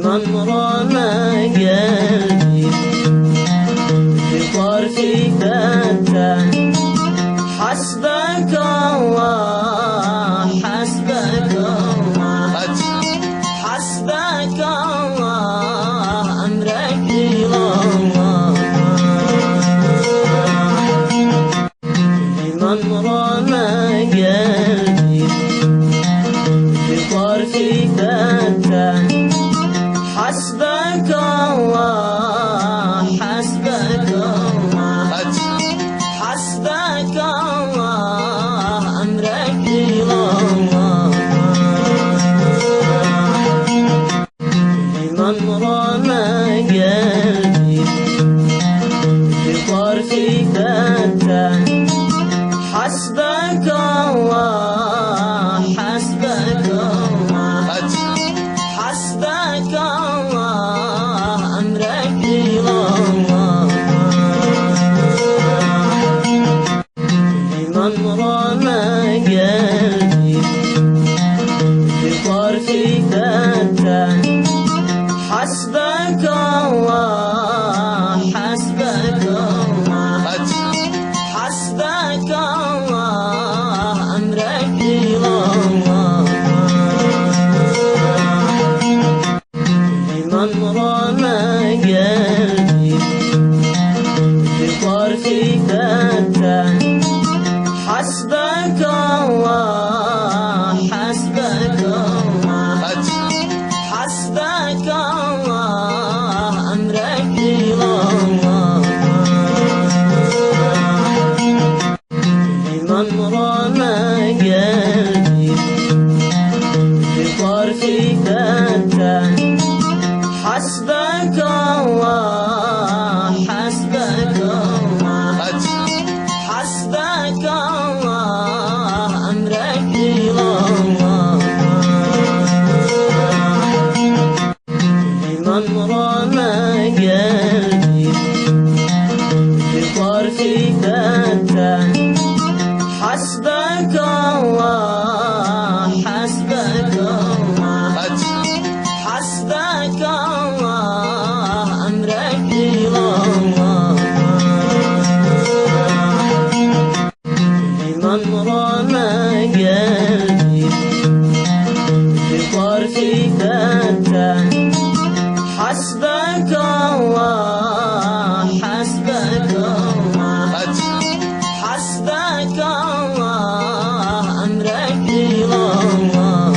من رمى قلبي بطرف فتان حسبك الله حسبك الله حسبك الله أمرك إلى الله من رمى قلبي بطرف فتان حسبك الله حسبك الله حسبك الله أمرك إلى الله من رمى قلبي بطرف فتان حسبك الله حسبك الله حسبك الله أمرك إلى الله من رمى قلبي بطرف فتان حسبك الله حسبك الله حسبك الله أمرك إلى الله من رمى قلبي بطرف فتان حسبك الله حسبك الله حسبك الله أمرك إلى الله من رمى قلبي بطرف فتان حسبك الله حسبك الله حسبك الله أمرك إلى الله من رمى قلبي بطرف فتان حسبك الله حسبك الله حسبك الله أمرك إلى الله من رمى قلبي بطرف فتان حسبك الله حسبك الله حسبك الله أمرك إلى الله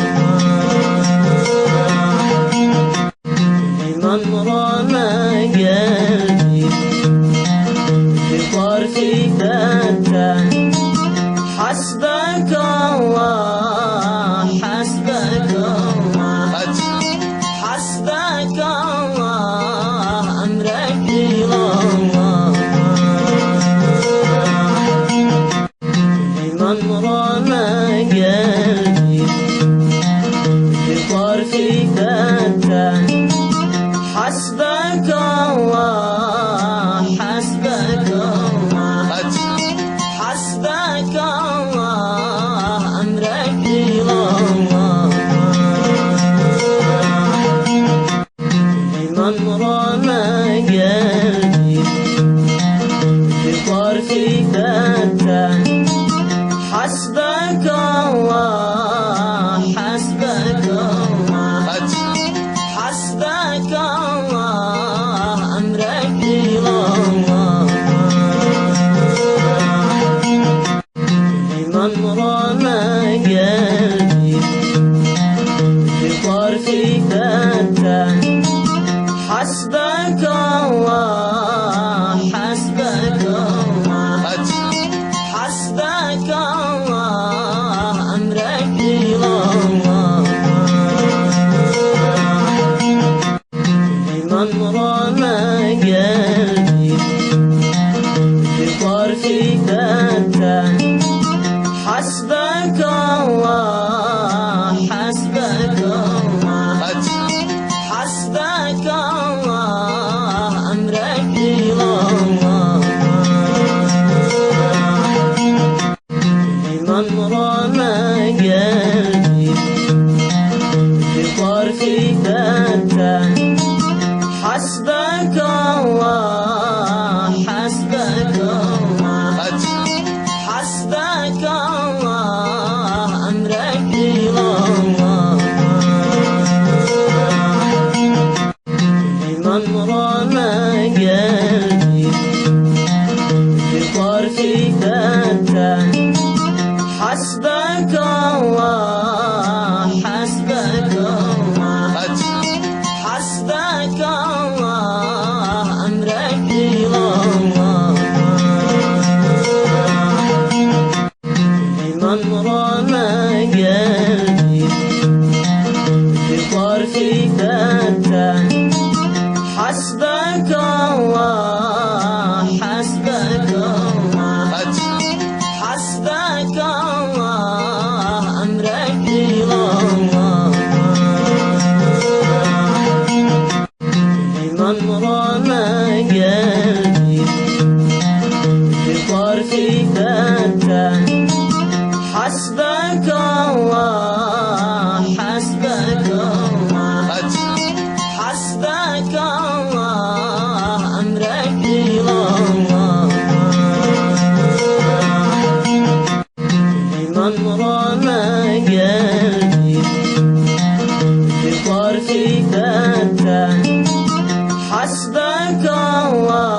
من رمى قلبي بطرف فتان حسبك الله حسبك الله حسبك الله أمرك إلى الله من رمى قلبي بطرف فتان حسبك الله حسبك الله حسبك الله أمرك إلى الله من رمى قلبي بطرف فتان حسبك الله حسبك الله حسبك الله أمرك إلى الله من رمى قلبي بطرف فتان حسبك الله حسبك الله حسبك الله أمرك إلى الله من رمى قلبي بطرف فتان حسبك الله حسبك الله حسبك الله أمرك إلى الله من رمى قلبي بطرف فتان فتان حسبك الله حسبك الله حسبك الله أمرك إلى الله لمن رمى قلبي بطرف فتان حسبك الله حسبك الله حسبك الله أمرك إلى الله لمن رمى قلبي بطرف فتان حسبك الله حسبك الله حسبك الله أمرك إلى الله لمن رمى قلبي بطرف فتان حسبك الله حسبك الله حسبك الله أمرك إلى الله لمن رمى قلبي بطرف فتان حسبك الله